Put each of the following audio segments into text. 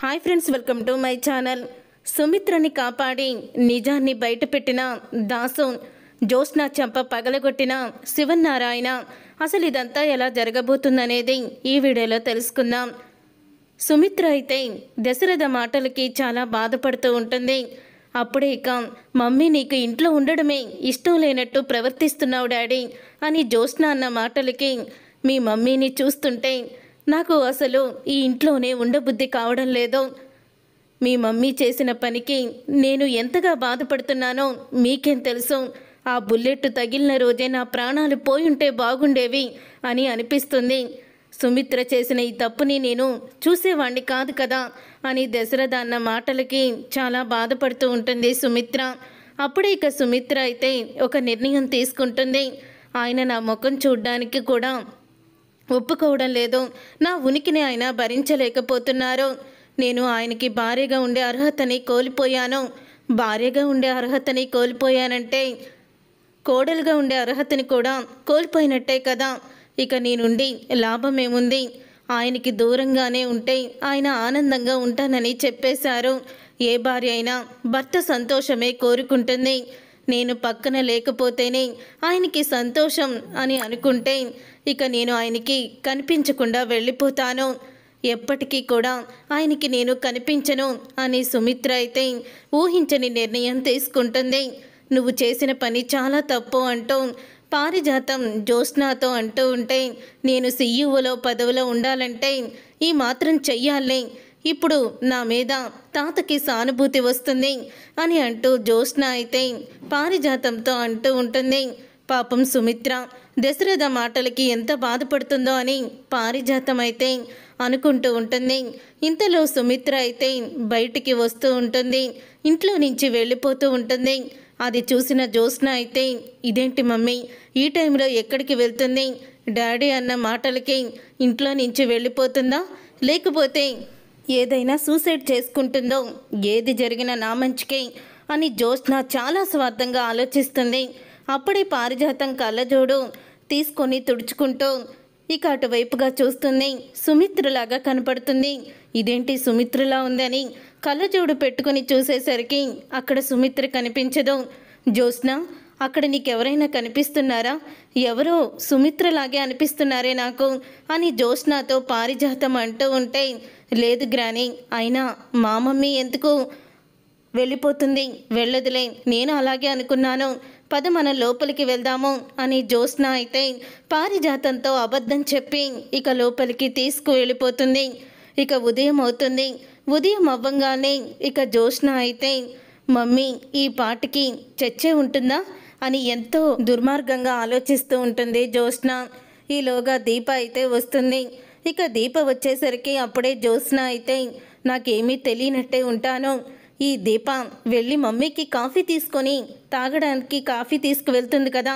Hi friends, welcome to my channel. సుమిత్రని కాపాడి నిజాన్ని బయటపెట్టిన దాసు, జ్యోత్స్న చెంప పగలగొట్టిన శివనారాయణ. అసలు ఇదంతా ఎలా జరగబోతుందనేది ఈ వీడియోలో తెలుసుకుందాం. సుమిత్ర అయితే దశరథ మాటలకి చాలా బాధపడుతూ ఉంటుంది. అప్పుడే ఇక మమ్మీ నీకు ఇంట్లో ఉండడమే ఇష్టం లేనట్టు ప్రవర్తిస్తున్నావు డాడీ అని జ్యోత్స్న అన్న మాటలకి మీ మమ్మీని చూస్తుంటే నాకు అసలు ఈ ఇంట్లోనే ఉండబుద్ధి కావడం లేదు. మీ మమ్మీ చేసిన పనికి నేను ఎంతగా బాధపడుతున్నానో మీకేం తెలుసు. ఆ బుల్లెట్ తగిలిన రోజే నా ప్రాణాలు పోయి ఉంటే బాగుండేవి అని అనిపిస్తుంది. సుమిత్ర చేసిన ఈ తప్పుని నేను చూసేవాణ్ణి కాదు కదా అని దశరథ అన్న మాటలకి చాలా బాధపడుతూ ఉంటుంది సుమిత్ర. అప్పుడే ఇక సుమిత్ర అయితే ఒక నిర్ణయం తీసుకుంటుంది. ఆయన నా ముఖం చూడ్డానికి కూడా ఒప్పుకోవడం లేదు. నా ఉనికిని ఆయన భరించలేకపోతున్నారు. నేను ఆయనకి భార్యగా ఉండే అర్హతని కోల్పోయాను. భార్యగా ఉండే అర్హతని కోల్పోయానంటే కోడలుగా ఉండే అర్హతని కూడా కోల్పోయినట్టే కదా. ఇక నేనుండి లాభమేముంది? ఆయనకి దూరంగానే ఉంటే ఆయన ఆనందంగా ఉంటానని చెప్పేశారు. ఏ భార్య అయినా భర్త సంతోషమే కోరుకుంటుంది. నేను పక్కన లేకపోతేనే ఆయనకి సంతోషం అని అనుకుంటే ఇక నేను ఆయనకి కనిపించకుండా వెళ్ళిపోతాను. ఎప్పటికీ కూడా ఆయనకి నేను కనిపించను అని సుమిత్ర అయితే ఊహించని నిర్ణయం తీసుకుంటుంది. నువ్వు చేసిన పని చాలా తప్పు అంటూ పారిజాతం జ్యోత్స్నతో అంటూ ఉంటే నేను సీఈఓలో పదవిలో ఉండాలంటే ఈ మాత్రం చెయ్యాలే. ఇప్పుడు నా మీద తాతకి సానుభూతి వస్తుంది అని అంటూ జ్యోత్స్న అయితే పారిజాతంతో అంటూ ఉంటుంది. పాపం సుమిత్ర దశరథ మాటలకి ఎంత బాధపడుతుందో అని పారిజాతం అయితే అనుకుంటూ ఉంటుంది. ఇంతలో సుమిత్ర అయితే బయటికి వస్తూ ఉంటుంది. ఇంట్లో నుంచి వెళ్ళిపోతూ ఉంటుంది. అది చూసిన జ్యోత్స్న అయితే ఇదేంటి మమ్మీ ఈ టైంలో ఎక్కడికి వెళ్తుంది? డాడీ అన్న మాటలకి ఇంట్లో నుంచి వెళ్ళిపోతుందా, లేకపోతే ఏదైనా సూసైడ్ చేసుకుంటుందో? ఏది జరిగినా నా మంచికే అని జ్యోత్స్న చాలా స్వార్థంగా ఆలోచిస్తుంది. అప్పుడే పారిజాతం కళ్ళజోడు తీసుకొని తుడుచుకుంటూ ఇక అటువైపుగా చూస్తుంది. సుమిత్రలాగా కనపడుతుంది. ఇదేంటి సుమిత్రలా ఉందని కళ్ళజోడు పెట్టుకుని చూసేసరికి అక్కడ సుమిత్ర కనిపించదు. జ్యోత్స్న, అక్కడ నీకెవరైనా కనిపిస్తున్నారా? ఎవరో సుమిత్రలాగే అనిపిస్తున్నారే నాకు అని జ్యోత్స్నతో పారిజాతం అంటూ ఉంటే లేదు గ్రాని, అయినా మా మమ్మీ ఎందుకు వెళ్ళిపోతుంది? వెళ్ళదులే, నేను అలాగే అనుకున్నాను. పద మన లోపలికి వెళ్దాము అని జ్యోత్స్న అయితే పారిజాతంతో అబద్ధం చెప్పి ఇక లోపలికి తీసుకువెళ్ళిపోతుంది. ఇక ఉదయం అవుతుంది. ఉదయం అవ్వంగానే ఇక జ్యోత్స్న అయితే మమ్మీ ఈ పాటికి చచ్చే ఉంటుందా అని ఎంతో దుర్మార్గంగా ఆలోచిస్తూ ఉంటుంది జ్యోత్స్న. ఈలోగా దీప అయితే వస్తుంది. ఇక దీప వచ్చేసరికి అప్పుడే జ్యోత్స్న అయితే నాకేమీ తెలియనట్టే ఉంటాను. ఈ దీప వెళ్ళి మమ్మీకి కాఫీ తీసుకొని తాగడానికి కాఫీ తీసుకువెళ్తుంది కదా,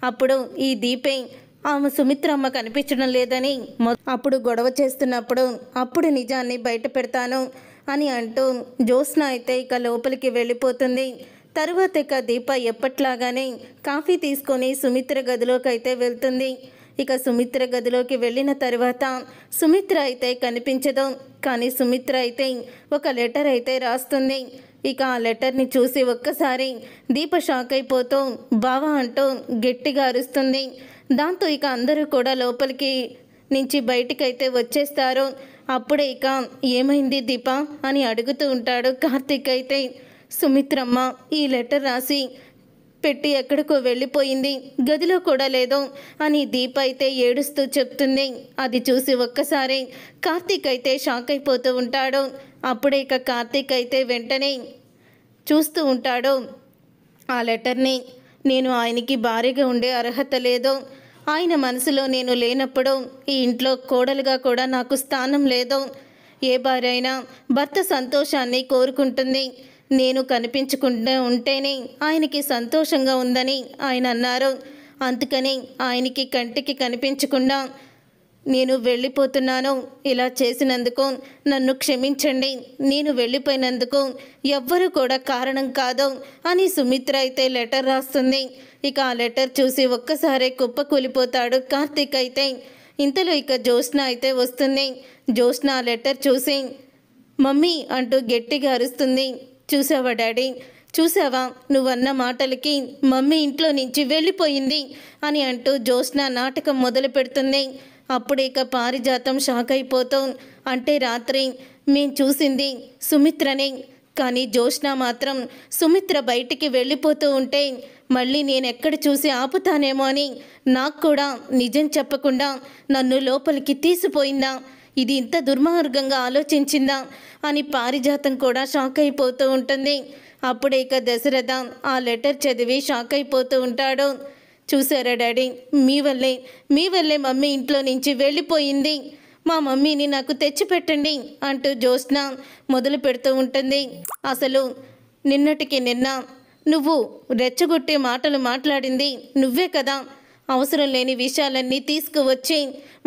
అప్పుడు ఈ దీపే ఆమె సుమిత్రమ్మ కనిపించడం లేదని అప్పుడు గొడవ చేస్తున్నప్పుడు అప్పుడు నిజాన్ని బయట పెడతాను అని అంటూ జ్యోత్స్న అయితే ఇక లోపలికి వెళ్ళిపోతుంది. తరువాత ఇక దీప ఎప్పట్లాగానే కాఫీ తీసుకొని సుమిత్ర గదిలోకి అయితే వెళ్తుంది. ఇక సుమిత్ర గదిలోకి వెళ్ళిన తర్వాత సుమిత్ర అయితే కనిపించదు. కానీ సుమిత్ర అయితే ఒక లెటర్ అయితే రాస్తుంది. ఇక ఆ లెటర్ని చూసి ఒక్కసారి దీప షాక్ అయిపోతూ బావా అంటూ గట్టిగా అరుస్తుంది. దాంతో ఇక అందరూ కూడా లోపలికి నుంచి బయటికైతే వచ్చేస్తారు. అప్పుడే ఇక ఏమైంది దీప అని అడుగుతూ ఉంటాడు కార్తీక్ అయితే. సుమిత్రమ్మ ఈ లెటర్ రాసి పెట్టి ఎక్కడికో వెళ్ళిపోయింది, గదిలో కూడా లేదు అని దీప అయితే ఏడుస్తూ చెప్తుంది. అది చూసి ఒక్కసారి కార్తీక్ అయితే షాక్ అయిపోతూ ఉంటాడు. అప్పుడే ఇక కార్తీక్ అయితే వెంటనే చూస్తూ ఉంటాడు ఆ లెటర్ని. నేను ఆయనకి భార్యగా ఉండే అర్హత లేదు. ఆయన మనసులో నేను లేనప్పుడు ఈ ఇంట్లో కోడలుగా కూడా నాకు స్థానం లేదు. ఏ భార్య అయినా భర్త సంతోషాన్ని కోరుకుంటుంది. నేను కనిపించకుండా ఉంటేనే ఆయనకి సంతోషంగా ఉందని ఆయన అన్నారు. అందుకని ఆయనకి కంటికి కనిపించకుండా నేను వెళ్ళిపోతున్నాను. ఇలా చేసినందుకు నన్ను క్షమించండి. నేను వెళ్ళిపోయినందుకు ఎవ్వరూ కూడా కారణం కాదు అని సుమిత్ర అయితే లెటర్ రాస్తుంది. ఇక ఆ లెటర్ చూసి ఒక్కసారే కుప్పకూలిపోతాడు కార్తీక్ అయితే. ఇంతలో ఇక జ్యోత్స్న అయితే వస్తుంది. జ్యోత్స్న ఆ లెటర్ చూసి మమ్మీ అంటూ గట్టిగా అరుస్తుంది. చూసావా డాడీ, చూసావా నువ్వన్న మాటలకి మమ్మీ ఇంట్లో నుంచి వెళ్ళిపోయింది అని అంటూ జ్యోత్స్న నాటకం మొదలు పెడుతుంది. అప్పుడేక పారిజాతం షాక్ అయిపోతూ, అంటే రాత్రి మేం చూసింది సుమిత్రనే, కానీ జ్యోత్స్న మాత్రం సుమిత్ర బయటికి వెళ్ళిపోతూ ఉంటే మళ్ళీ నేనెక్కడ చూసి ఆపుతానేమో అని నాకు కూడా నిజం చెప్పకుండా నన్ను లోపలికి తీసిపోయిందా, ఇది ఇంత దుర్మార్గంగా ఆలోచించిందా అని పారిజాతం కూడా షాక్ అయిపోతూ ఉంటుంది. అప్పుడేక దశరథ ఆ లెటర్ చదివి షాక్ అయిపోతూ ఉంటాడు. చూసారా డాడీ, మీ వల్లే మమ్మీ ఇంట్లో నుంచి వెళ్ళిపోయింది, మా మమ్మీని నాకు తెచ్చిపెట్టండి అంటూ జ్యోత్స్న మొదలు పెడుతూ ఉంటుంది. అసలు నిన్నటికి నిన్న నువ్వు రెచ్చగొట్టే మాటలు మాట్లాడింది నువ్వే కదా, అవసరం లేని విషయాలన్నీ తీసుకువచ్చి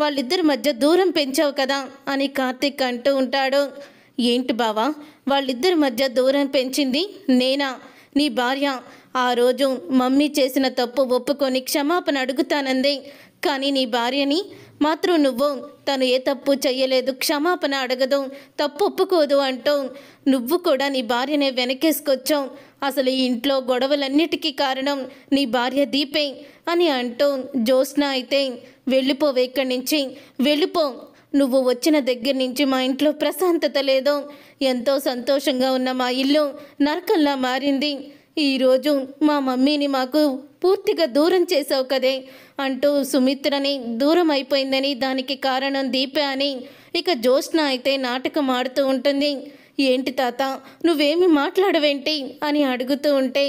వాళ్ళిద్దరి మధ్య దూరం పెంచావు కదా అని కార్తీక్ అంటూ ఉంటాడు. ఏంటి బావా, వాళ్ళిద్దరి మధ్య దూరం పెంచింది నేనా, నీ భార్య? ఆ రోజు మమ్మీ చేసిన తప్పు ఒప్పుకొని క్షమాపణ అడుగుతానంది, కానీ నీ భార్యని మాత్రం నువ్వు తను ఏ తప్పు చెయ్యలేదు, క్షమాపణ అడగదు, తప్పు ఒప్పుకోదు అంటూ నువ్వు కూడా నీ భార్యనే వెనకేసుకొచ్చావు. అసలు ఈ ఇంట్లో గొడవలన్నిటికీ కారణం నీ భార్య దీపే అని అంటూ జ్యోత్స్న అయితే వెళ్ళిపోవే ఇక్కడి నుంచి, వెళ్ళిపో, నువ్వు వచ్చిన దగ్గర నుంచి మా ఇంట్లో ప్రశాంతత లేదు, ఎంతో సంతోషంగా ఉన్న మా ఇల్లు నరకంలా మారింది, ఈరోజు మా మమ్మీని మాకు పూర్తిగా దూరం చేసావు కదే అంటూ సుమిత్రని దూరం అయిపోయిందని దానికి కారణం దీపే అని ఇక జ్యోత్స్న అయితే నాటకం ఆడుతూ ఉంటుంది. ఏంటి తాత, నువ్వేమి మాట్లాడవేంటి అని అడుగుతూ ఉంటే,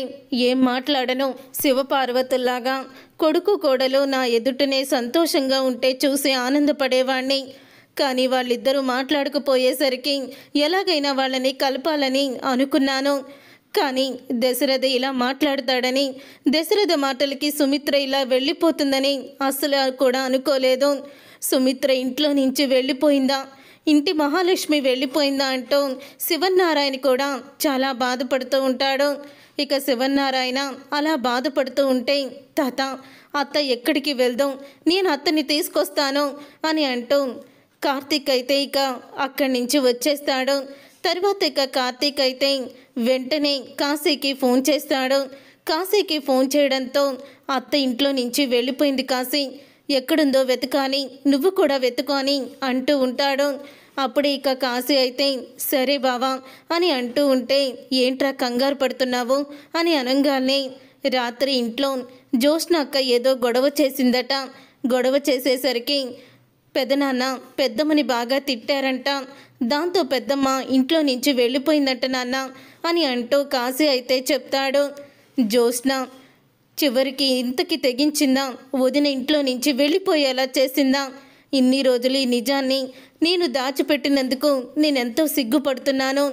ఏం మాట్లాడను, శివపార్వతుల్లాగా కొడుకు కోడలు నా ఎదుటనే సంతోషంగా ఉంటే చూసి ఆనందపడేవాణ్ణి, కానీ వాళ్ళిద్దరూ మాట్లాడకపోయేసరికి ఎలాగైనా వాళ్ళని కలపాలని అనుకున్నాను, కానీ దశరథ ఇలా మాట్లాడతాడని, దశరథ మాటలకి సుమిత్ర ఇలా వెళ్ళిపోతుందని అసలు కూడా అనుకోలేదు. సుమిత్ర ఇంట్లో నుంచి వెళ్ళిపోయిందా, ఇంటి మహాలక్ష్మి వెళ్ళిపోయిందా అంటూ శివన్నారాయణ కూడా చాలా బాధపడుతూ ఉంటాడు. ఇక శివన్నారాయణ అలా బాధపడుతూ ఉంటే, తాత అత్త ఎక్కడికి వెళ్దాం, నేను అత్తని తీసుకొస్తాను అని అంటూ కార్తీక్ అయితే ఇక అక్కడి నుంచి వచ్చేస్తాడు. తర్వాత ఇక కార్తీక్ అయితే వెంటనే కాశీకి ఫోన్ చేస్తాడు. కాశీకి ఫోన్ చేయడంతో, అత్త ఇంట్లో నుంచి వెళ్ళిపోయింది కాశీ, ఎక్కడుందో వెతకాలి, నువ్వు కూడా వెతుకు అని అంటూ ఉంటాడు. అప్పుడు ఇక కాశీ అయితే సరే బావా అని అంటూ ఉంటే, ఏంట్రా కంగారు పడుతున్నావు అని అనగానే, రాత్రి ఇంట్లో జ్యోత్స్న అక్క ఏదో గొడవ చేసిందట, గొడవ చేసేసరికి పెదనాన్న పెద్దమ్మని బాగా తిట్టారంట, దాంతో పెద్దమ్మ ఇంట్లో నుంచి వెళ్ళిపోయిందట నాన్న అని అంటూ కాశీ అయితే చెప్తాడు. జ్యోత్స్న చివరికి ఇంతకి తెగించిందా, వదిన ఇంట్లో నుంచి వెళ్ళిపోయేలా చేసిందా, ఇన్ని రోజులు ఈ నిజాన్ని నేను దాచిపెట్టినందుకు నేనెంతో సిగ్గుపడుతున్నాను.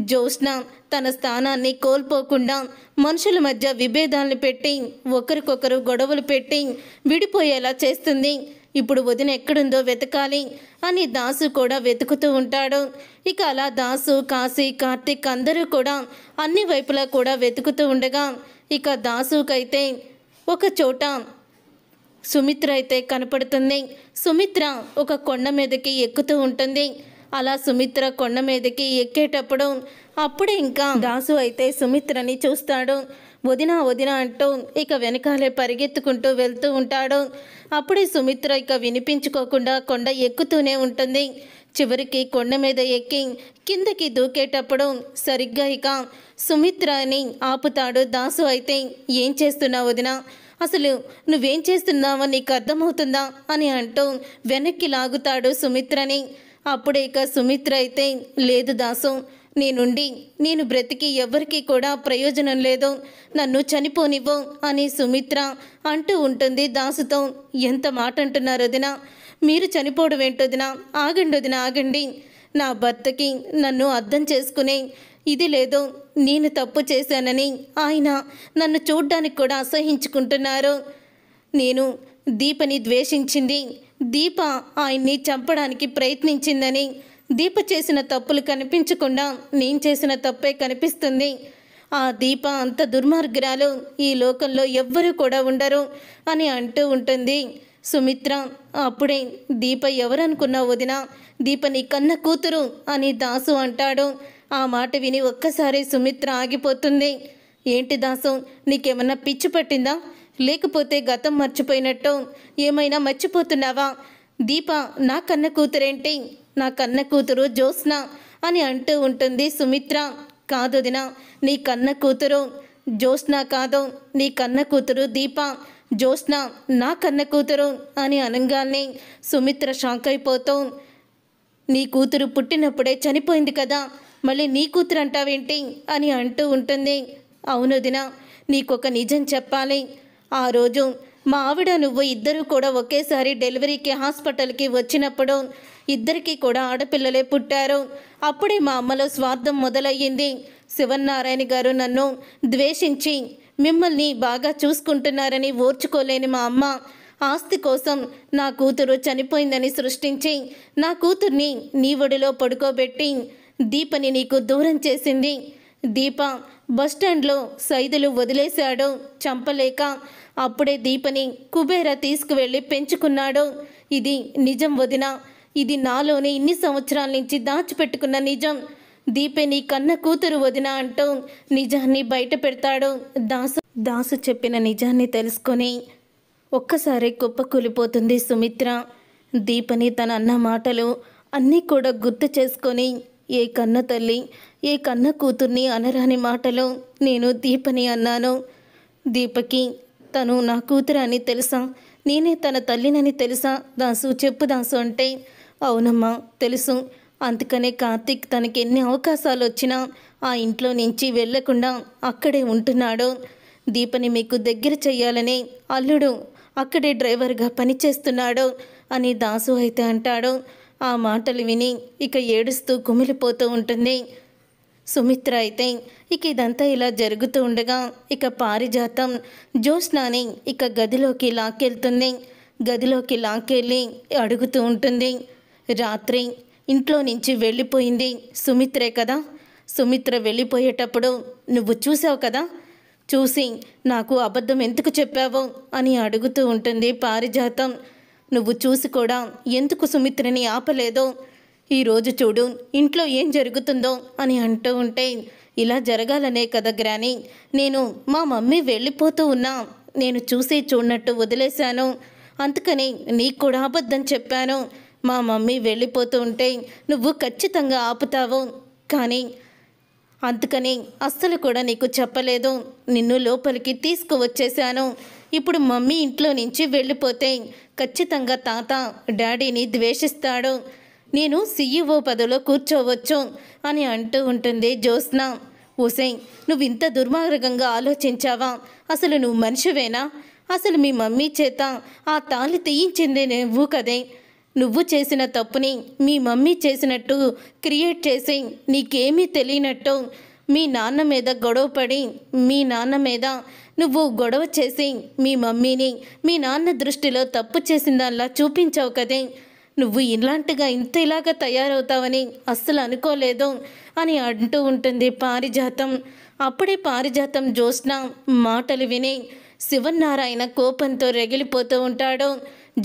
జ్యోత్స్న తన స్థానాన్ని కోల్పోకుండా మనుషుల మధ్య విభేదాలను పెట్టి ఒకరికొకరు గొడవలు పెట్టి విడిపోయేలా చేస్తుంది, ఇప్పుడు వదిన ఎక్కడుందో వెతకాలి అని దాసు కూడా వెతుకుతూ ఉంటాడు. ఇక అలా దాసు, కాశీ, కార్తీక్ అందరూ కూడా అన్ని వైపులా కూడా వెతుకుతూ ఉండగా ఇక దాసుకైతే ఒక చోట సుమిత్ర అయితే కనపడుతుంది. సుమిత్ర ఒక కొండ మీదకి ఎక్కుతూ ఉంటుంది. అలా సుమిత్ర కొండ మీదకి ఎక్కేటప్పుడు అప్పుడే ఇంకా దాసు అయితే సుమిత్రని చూస్తాడు. వదిన వదిన అంటూ ఇక వెనకాలే పరిగెత్తుకుంటూ వెళ్తూ ఉంటాడు. అప్పుడే సుమిత్ర ఇక వినిపించుకోకుండా కొండ ఎక్కుతూనే ఉంటుంది. చివరికి కొండ మీద ఎక్కి కిందకి దూకేటప్పుడు సరిగ్గా ఇక సుమిత్రని ఆపుతాడు దాసు. అయితే ఏం చేస్తున్నావు వదిన, అసలు నువ్వేం చేస్తున్నావో నీకు అర్థమవుతుందా అని అంటూ వెనక్కి లాగుతాడు సుమిత్రని. అప్పుడే ఇక సుమిత్ర అయితే లేదు దాసు, నేను బ్రతికి ఎవరికి కూడా ప్రయోజనం లేదు, నన్ను చనిపోనివ్వు అని సుమిత్ర అంటూ ఉంటుంది దాసుతో. ఎంత మాట అంటున్నారు వదిన, మీరు చనిపోవడం ఏంటొదినా, ఆగండి వదిన ఆగండి, నా భర్తకి నన్ను అర్థం చేసుకునే ఇది లేదు, నేను తప్పు చేశానని ఆయన నన్ను చూడ్డానికి కూడా అసహించుకుంటున్నారు. నేను దీపని ద్వేషించింది, దీప ఆయన్ని చంపడానికి ప్రయత్నించిందని, దీప చేసిన తప్పులు కనిపించకుండా నేను చేసిన తప్పే కనిపిస్తుంది. ఆ దీప అంత దుర్మార్గురాలు ఈ లోకంలో ఎవ్వరూ కూడా ఉండరు అని అంటూ ఉంటుంది. సుమిత్ర అప్పుడే దీప ఎవరనుకున్నావు వదినా, దీప నీ కన్న కూతురు అని దాసు అంటాడు. ఆ మాట విని ఒక్కసారి సుమిత్ర ఆగిపోతుంది. ఏంటి దాసు, నీకేమన్నా పిచ్చి పట్టిందా? లేకపోతే గతం మర్చిపోయినట్టు ఏమైనా మర్చిపోతున్నావా? దీప నా కన్న కూతురేంటి? నా కన్న కూతురు జ్యోత్స్న అని అంటూ ఉంటుంది సుమిత్ర. కాదు వదినా, నీ కన్న కూతురు జ్యోత్స్న కాదు, నీ కన్న కూతురు దీప. జ్యోత్స్న నా కన్న కూతురు అని అనగానే సుమిత్ర షాక్ అయిపోతూ, నీ కూతురు పుట్టినప్పుడే చనిపోయింది కదా, మళ్ళీ నీ కూతురు అంటావేంటి అని అంటూ ఉంటుంది. అవును వదినా, నీకొక నిజం చెప్పాలి. ఆ రోజు మా ఆవిడ నువ్వు ఇద్దరూ కూడా ఒకేసారి డెలివరీకి హాస్పిటల్కి వచ్చినప్పుడు ఇద్దరికీ కూడా ఆడపిల్లలే పుట్టారు. అప్పుడే మా అమ్మలో స్వార్థం మొదలయ్యింది. శివన్నారాయణ గారు నన్ను ద్వేషించి మిమ్మల్ని బాగా చూసుకుంటున్నారని ఓర్చుకోలేని మా అమ్మ ఆస్తి కోసం నా కూతురు చనిపోయిందని సృష్టించి నా కూతుర్ని నీ ఒడిలో పడుకోబెట్టి దీపని నీకు దూరం చేసింది. దీప బస్టాండ్లో సైదులు వదిలేశాడు చంపలేక. అప్పుడే దీపని కుబేర తీసుకువెళ్ళి పెంచుకున్నాడు. ఇది నిజం వదినా, ఇది నాలోనే ఇన్ని సంవత్సరాల నుంచి దాచిపెట్టుకున్న నిజం. దీపే నీ కన్న కూతురు వదినా అంటూ నిజాన్ని బయట పెడతాడు. దాసు చెప్పిన నిజాన్ని తెలుసుకొని ఒక్కసారి కుప్పకూలిపోతుంది సుమిత్ర. దీపని తన అన్న మాటలు అన్నీ కూడా గుర్తు చేసుకొని, ఏ కన్న తల్లి ఏ కన్న కూతుర్ని అనరాని మాటలు నేను దీపని అన్నాను. దీపకి తను నా కూతురు అని తెలుసా, నేనే తన తల్లినని తెలుసా దాసు, చెప్పు దాసు అంటే, అవునమ్మా తెలుసు, అందుకనే కార్తీక్ తనకి ఎన్ని అవకాశాలు వచ్చినా ఆ ఇంట్లో నుంచి వెళ్లకుండా అక్కడే ఉంటున్నాడు. దీపని మీకు దగ్గర చెయ్యాలని అల్లుడు అక్కడే డ్రైవర్గా పనిచేస్తున్నాడు అని దాసు అయితే అంటాడు. ఆ మాటలు విని ఇక ఏడుస్తూ కుమిలిపోతూ ఉంటుంది సుమిత్ర. అయితే ఇక ఇదంతా ఇలా జరుగుతూ ఉండగా ఇక పారిజాతం జ్యోత్స్నాని ఇక గదిలోకి లాక్కెళ్తుంది. గదిలోకి లాక్కెళ్ళి అడుగుతూ ఉంటుంది, రాత్రి ఇంట్లో నుంచి వెళ్ళిపోయింది సుమిత్రే కదా, సుమిత్ర వెళ్ళిపోయేటప్పుడు నువ్వు చూసావు కదా, చూసి నాకు అబద్ధం ఎందుకు చెప్పావు అని అడుగుతూ ఉంటుంది పారిజాతం. నువ్వు చూసి కూడా ఎందుకు సుమిత్రని ఆపలేదో, ఈరోజు చూడు ఇంట్లో ఏం జరుగుతుందో అని అంటూ ఉంటే, ఇలా జరగాలనే కదా గ్రాని నేను మా మమ్మీ వెళ్ళిపోతూ ఉన్నా నేను చూసి చూడనట్టు వదిలేశాను, అందుకని నీకు కూడా అబద్ధం చెప్పాను. మా మమ్మీ వెళ్ళిపోతూ ఉంటే నువ్వు ఖచ్చితంగా ఆపుతావు, కానీ అందుకని అస్సలు కూడా నీకు చెప్పలేదు. నిన్ను లోపలికి తీసుకువచ్చేశాను. ఇప్పుడు మమ్మీ ఇంట్లో నుంచి వెళ్ళిపోతే ఖచ్చితంగా తాత డాడీని ద్వేషిస్తాడు, నేను CEO పదవిలో కూర్చోవచ్చు అని అంటూ ఉంటుంది జ్యోత్స్న. ఓసై, నువ్వు ఇంత దుర్మార్గంగా ఆలోచించావా? అసలు నువ్వు మనిషివేనా? అసలు మీ మమ్మీ చేత ఆ తాళి తీయించింది నువ్వు కదే. నువ్వు చేసిన తప్పుని మీ మమ్మీ చేసినట్టు క్రియేట్ చేసి నీకేమీ తెలియనట్టు మీ నాన్న మీద గొడవపడి మీ నాన్న మీద నువ్వు గొడవ చేసి మీ మమ్మీని మీ నాన్న దృష్టిలో తప్పు చేసిందల్లా చూపించావు కదే. నువ్వు ఇలాగా తయారవుతావని అస్సలు అనుకోలేదు అని అంటూ ఉంటుంది పారిజాతం. అప్పుడే పారిజాతం జ్యోత్స్న మాటలు విని శివన్నారాయణ కోపంతో రగిలిపోతూ ఉంటాడు.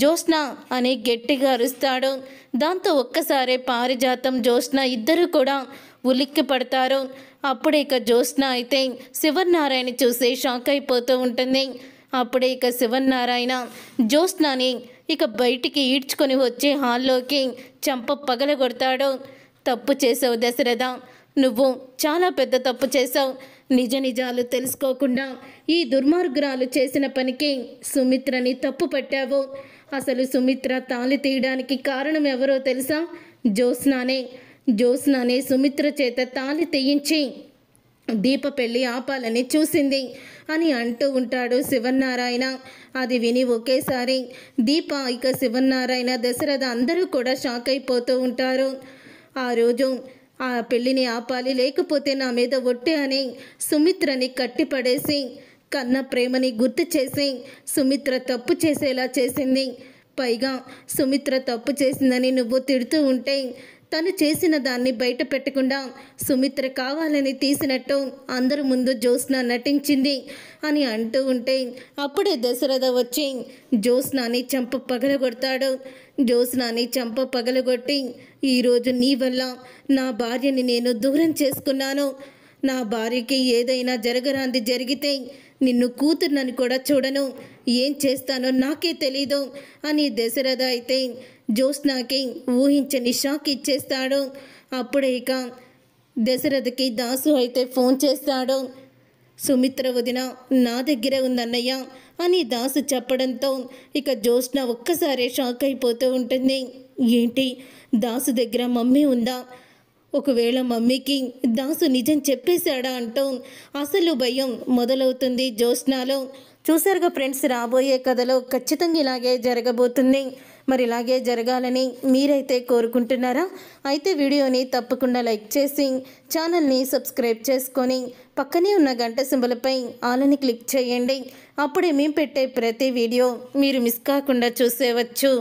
జ్యోత్స్న అని గట్టిగా అరుస్తాడు. దాంతో ఒక్కసారే పారిజాతం జ్యోత్స్న ఇద్దరు కూడా ఉలిక్కి పడతారు. అప్పుడే ఇక జ్యోత్స్న అయితే శివన్నారాయణ చూసి షాక్ అయిపోతూ ఉంటుంది. అప్పుడే ఇక శివన్నారాయణ జ్యోత్స్నని ఇక బయటికి ఈడ్చుకొని వచ్చి హాల్లోకి చెంప పగలగొడతాడు. తప్పు చేసావు దశరథ, నువ్వు చాలా పెద్ద తప్పు చేసావు. నిజాలు తెలుసుకోకుండా ఈ దుర్మార్గురాలు చేసిన పనికి సుమిత్రని తప్పు పట్టావు. అసలు సుమిత్ర తాళి తీయడానికి కారణం ఎవరో తెలుసా? జ్యోత్స్నానే సుమిత్ర చేత తాళి తీయించి దీప పెళ్ళి ఆపాలని చూసింది అని అంటూ ఉంటాడు శివన్నారాయణ. అది విని ఒకేసారి దీప ఇక శివన్నారాయణ దశరథ అందరూ కూడా షాక్ అయిపోతూ ఉంటారు. ఆ రోజు ఆ పెళ్ళిని ఆపాలి, లేకపోతే నా మీద ఒట్టే అని సుమిత్రని కట్టిపడేసి కన్న ప్రేమని గుర్తు చేసి సుమిత్ర తప్పు చేసేలా చేసింది. పైగా సుమిత్ర తప్పు చేసిందని నువ్వు తిడుతూ ఉంటే తను చేసిన దాన్ని బయట పెట్టకుండా సుమిత్ర కావాలని తీసినట్టు అందరి ముందు జ్యోత్స్న నటించింది అని అంటూ ఉంటే అప్పుడే దశరథ వచ్చి జ్యోత్స్నాని చంప పగలగొడతాడు. జ్యోత్స్నాని చంప పగలగొట్టి, ఈరోజు నీ వల్ల నా భార్యని నేను దూరం చేసుకున్నాను. నా భార్యకి ఏదైనా జరగరాంది జరిగితే నిన్ను కూతుర్నని కూడా చూడను, ఏం చేస్తానో నాకే తెలీదు అని దశరథ అయితే జ్యోత్స్నాకి ఊహించని షాక్ ఇచ్చేస్తాడు. అప్పుడే ఇక దశరథకి దాసు అయితే ఫోన్ చేస్తాడు. సుమిత్ర వదిన నా దగ్గరే ఉందన్నయ్య అని దాసు చెప్పడంతో ఇక జ్యోత్స్న ఒక్కసారి షాక్ అయిపోతూ ఉంటుంది. ఏంటి, దాసు దగ్గర మమ్మీ ఉందా? ఒకవేళ మమ్మీకి దాసు నిజం చెప్పేశాడా అంటూ అసలు భయం మొదలవుతుంది జ్యోత్స్నాలో. చూసారుగా ఫ్రెండ్స్, రాబోయే కథలో ఖచ్చితంగా ఇలాగే జరగబోతుంది. మరి ఇలాగే జరగాలని మీరైతే కోరుకుంటున్నారా? అయితే వీడియోని తప్పకుండా లైక్ చేసి ఛానల్ని సబ్స్క్రైబ్ చేసుకొని పక్కనే ఉన్న గంట సింబల్పై ఆలని క్లిక్ చేయండి. అప్పుడే మేము పెట్టే ప్రతి వీడియో మీరు మిస్ కాకుండా చూసేవచ్చు.